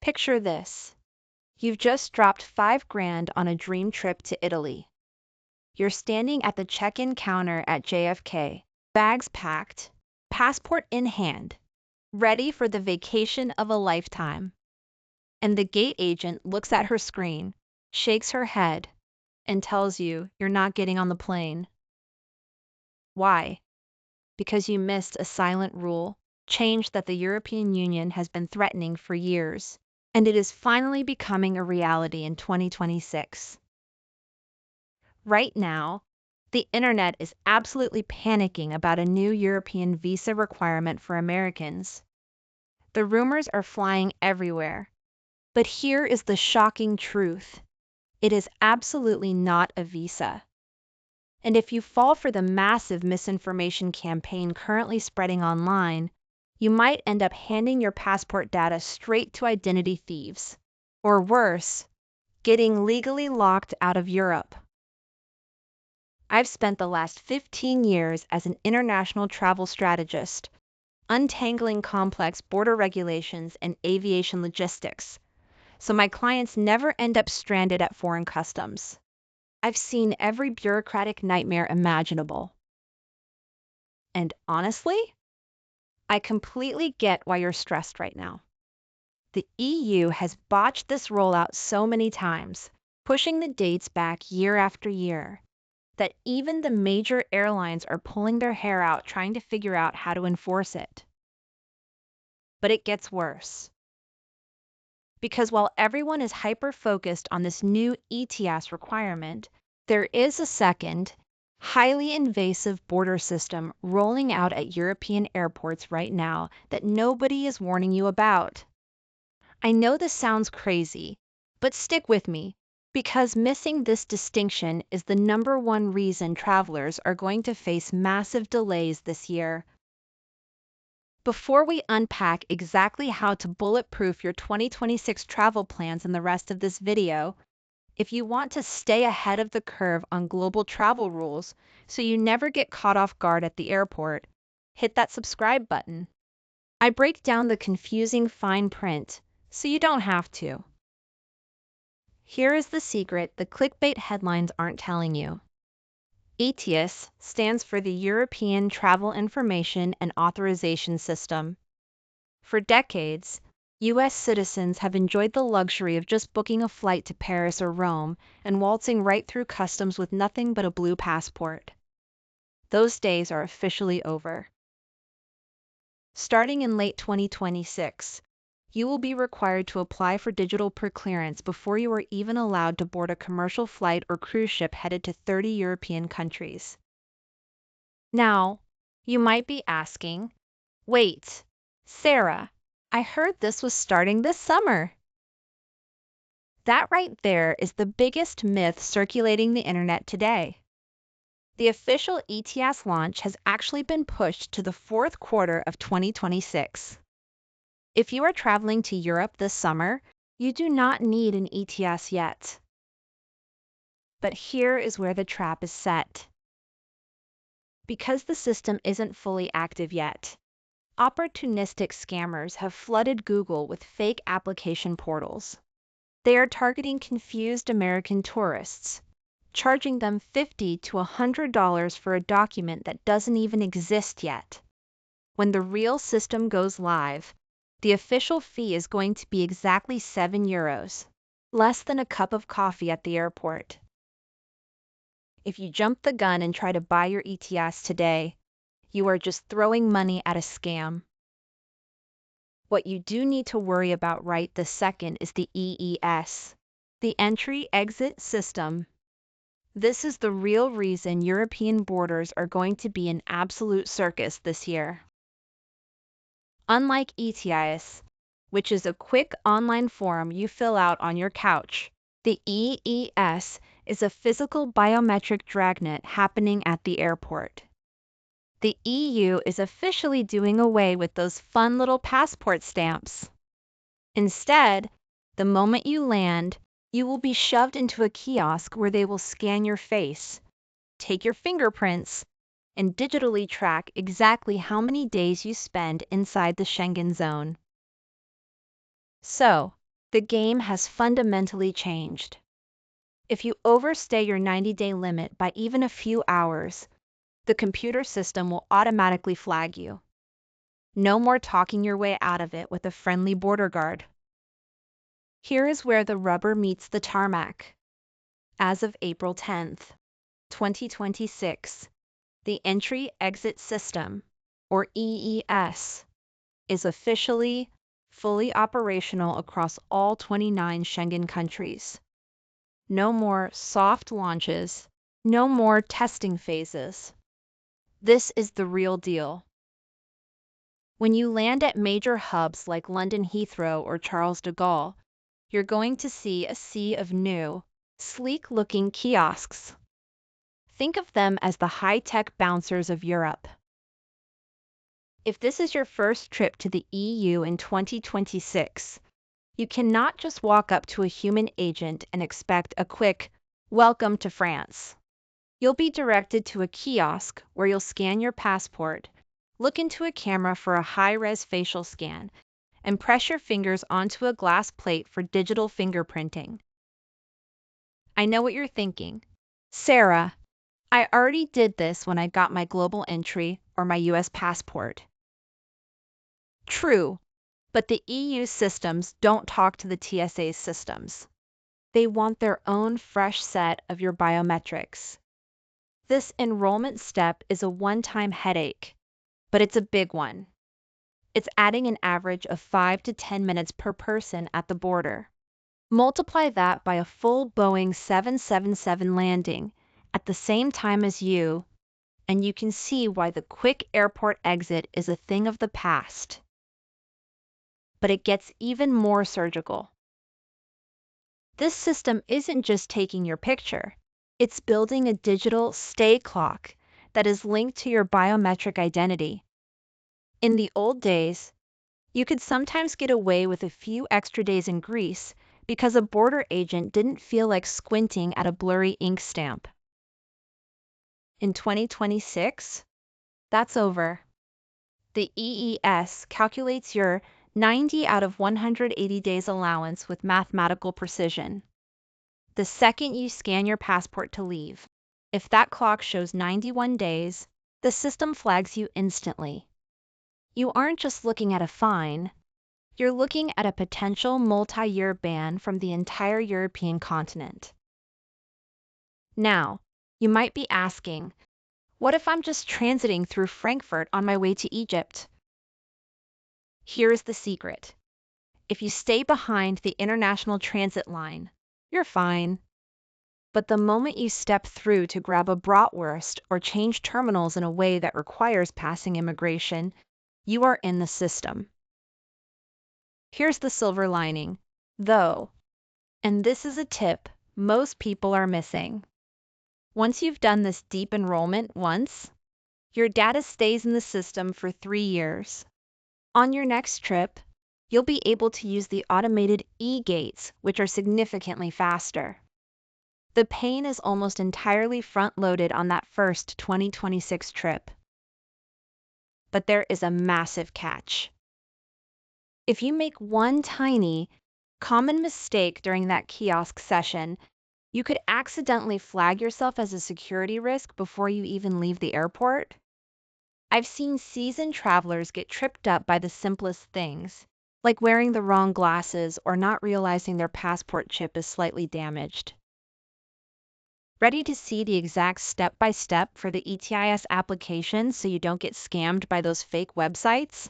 Picture this. You've just dropped 5 grand on a dream trip to Italy. You're standing at the check-in counter at JFK, bags packed, passport in hand, ready for the vacation of a lifetime. And the gate agent looks at her screen, shakes her head, and tells you you're not getting on the plane. Why? Because you missed a silent rule, change that the European Union has been threatening for years, and it is finally becoming a reality in 2026. Right now, the internet is absolutely panicking about a new European visa requirement for Americans. The rumors are flying everywhere. But here is the shocking truth. It is absolutely not a visa. And if you fall for the massive misinformation campaign currently spreading online, you might end up handing your passport data straight to identity thieves. Or worse, getting legally locked out of Europe. I've spent the last 15 years as an international travel strategist, untangling complex border regulations and aviation logistics, so my clients never end up stranded at foreign customs. I've seen every bureaucratic nightmare imaginable. And honestly, I completely get why you're stressed right now. The EU has botched this rollout so many times, pushing the dates back year after year, that even the major airlines are pulling their hair out trying to figure out how to enforce it. But it gets worse. Because while everyone is hyper-focused on this new ETIAS requirement, there is a second, highly invasive border system rolling out at European airports right now that nobody is warning you about. I know this sounds crazy, but stick with me, because missing this distinction is the #1 reason travelers are going to face massive delays this year. Before we unpack exactly how to bulletproof your 2026 travel plans in the rest of this video, if you want to stay ahead of the curve on global travel rules so you never get caught off guard at the airport, hit that subscribe button. I break down the confusing fine print so you don't have to. Here is the secret the clickbait headlines aren't telling you. ETIAS stands for the European Travel Information and Authorization System. For decades, U.S. citizens have enjoyed the luxury of just booking a flight to Paris or Rome and waltzing right through customs with nothing but a blue passport. Those days are officially over. Starting in late 2026, you will be required to apply for digital preclearance before you are even allowed to board a commercial flight or cruise ship headed to 30 European countries. Now, you might be asking, wait, Sarah, I heard this was starting this summer. That right there is the biggest myth circulating the internet today. The official ETIAS launch has actually been pushed to the fourth quarter of 2026. If you are traveling to Europe this summer, you do not need an ETIAS yet. But here is where the trap is set. Because the system isn't fully active yet, opportunistic scammers have flooded Google with fake application portals. They are targeting confused American tourists, charging them $50 to $100 for a document that doesn't even exist yet. When the real system goes live, the official fee is going to be exactly €7, less than a cup of coffee at the airport. If you jump the gun and try to buy your ETIAS today, you are just throwing money at a scam. What you do need to worry about right this second is the EES, the Entry-Exit System. This is the real reason European borders are going to be an absolute circus this year. Unlike ETIAS, which is a quick online form you fill out on your couch, the EES is a physical biometric dragnet happening at the airport. The EU is officially doing away with those fun little passport stamps. Instead, the moment you land, you will be shoved into a kiosk where they will scan your face, take your fingerprints, and digitally track exactly how many days you spend inside the Schengen zone. So, The game has fundamentally changed. If you overstay your 90-day limit by even a few hours, the computer system will automatically flag you. No more talking your way out of it with a friendly border guard. Here is where the rubber meets the tarmac. As of April 10th, 2026, the Entry-Exit System, or EES, is officially fully operational across all 29 Schengen countries. No more soft launches, no more testing phases. This is the real deal. When you land at major hubs like London Heathrow or Charles de Gaulle, you're going to see a sea of new, sleek-looking kiosks. Think of them as the high-tech bouncers of Europe. If this is your first trip to the EU in 2026, you cannot just walk up to a human agent and expect a quick, "Welcome to France." You'll be directed to a kiosk where you'll scan your passport, look into a camera for a high-res facial scan, and press your fingers onto a glass plate for digital fingerprinting. I know what you're thinking. Sarah, I already did this when I got my global entry or my US passport. True, but the EU systems don't talk to the TSA's systems. They want their own fresh set of your biometrics. This enrollment step is a one-time headache, but it's a big one. It's adding an average of 5 to 10 minutes per person at the border. Multiply that by a full Boeing 777 landing at the same time as you, and you can see why the quick airport exit is a thing of the past. But it gets even more surgical. This system isn't just taking your picture, it's building a digital stay clock that is linked to your biometric identity. In the old days, you could sometimes get away with a few extra days in Greece because a border agent didn't feel like squinting at a blurry ink stamp. In 2026, that's over. The EES calculates your 90 out of 180 days allowance with mathematical precision. The second you scan your passport to leave, if that clock shows 91 days, the system flags you instantly. You aren't just looking at a fine, you're looking at a potential multi-year ban from the entire European continent. Now, you might be asking, what if I'm just transiting through Frankfurt on my way to Egypt? Here's the secret. If you stay behind the international transit line, you're fine. But the moment you step through to grab a bratwurst or change terminals in a way that requires passing immigration, you are in the system. Here's the silver lining, though, and this is a tip most people are missing. Once you've done this deep enrollment once, your data stays in the system for 3 years. On your next trip, you'll be able to use the automated e-gates, which are significantly faster. The pain is almost entirely front-loaded on that first 2026 trip. But there is a massive catch. If you make one tiny, common mistake during that kiosk session, you could accidentally flag yourself as a security risk before you even leave the airport. I've seen seasoned travelers get tripped up by the simplest things, like wearing the wrong glasses or not realizing their passport chip is slightly damaged. Ready to see the exact step-by-step for the ETIAS application so you don't get scammed by those fake websites?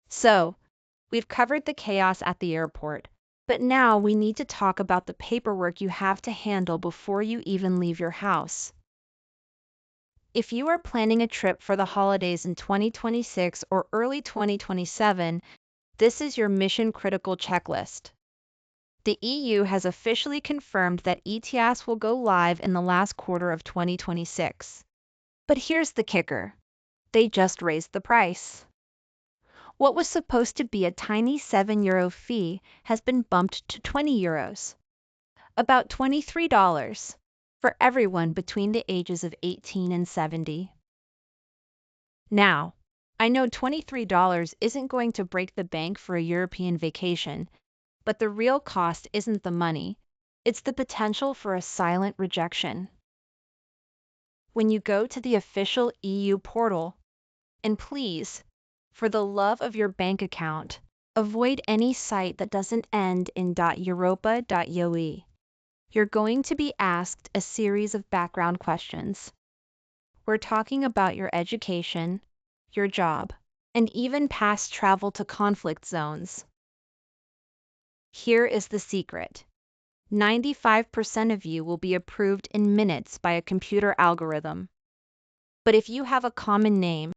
So, we've covered the chaos at the airport, but now we need to talk about the paperwork you have to handle before you even leave your house. If you are planning a trip for the holidays in 2026 or early 2027, this is your mission-critical checklist. The EU has officially confirmed that ETIAS will go live in the last quarter of 2026. But here's the kicker. They just raised the price. What was supposed to be a tiny €7 fee has been bumped to €20, about $23 for everyone between the ages of 18 and 70. Now, I know $23 isn't going to break the bank for a European vacation, But the real cost isn't the money, it's the potential for a silent rejection. When you go to the official EU portal, and please, for the love of your bank account, avoid any site that doesn't end in .europa.ue. You're going to be asked a series of background questions. We're talking about your education, your job, and even past travel to conflict zones. Here is the secret. 95% of you will be approved in minutes by a computer algorithm. But if you have a common name,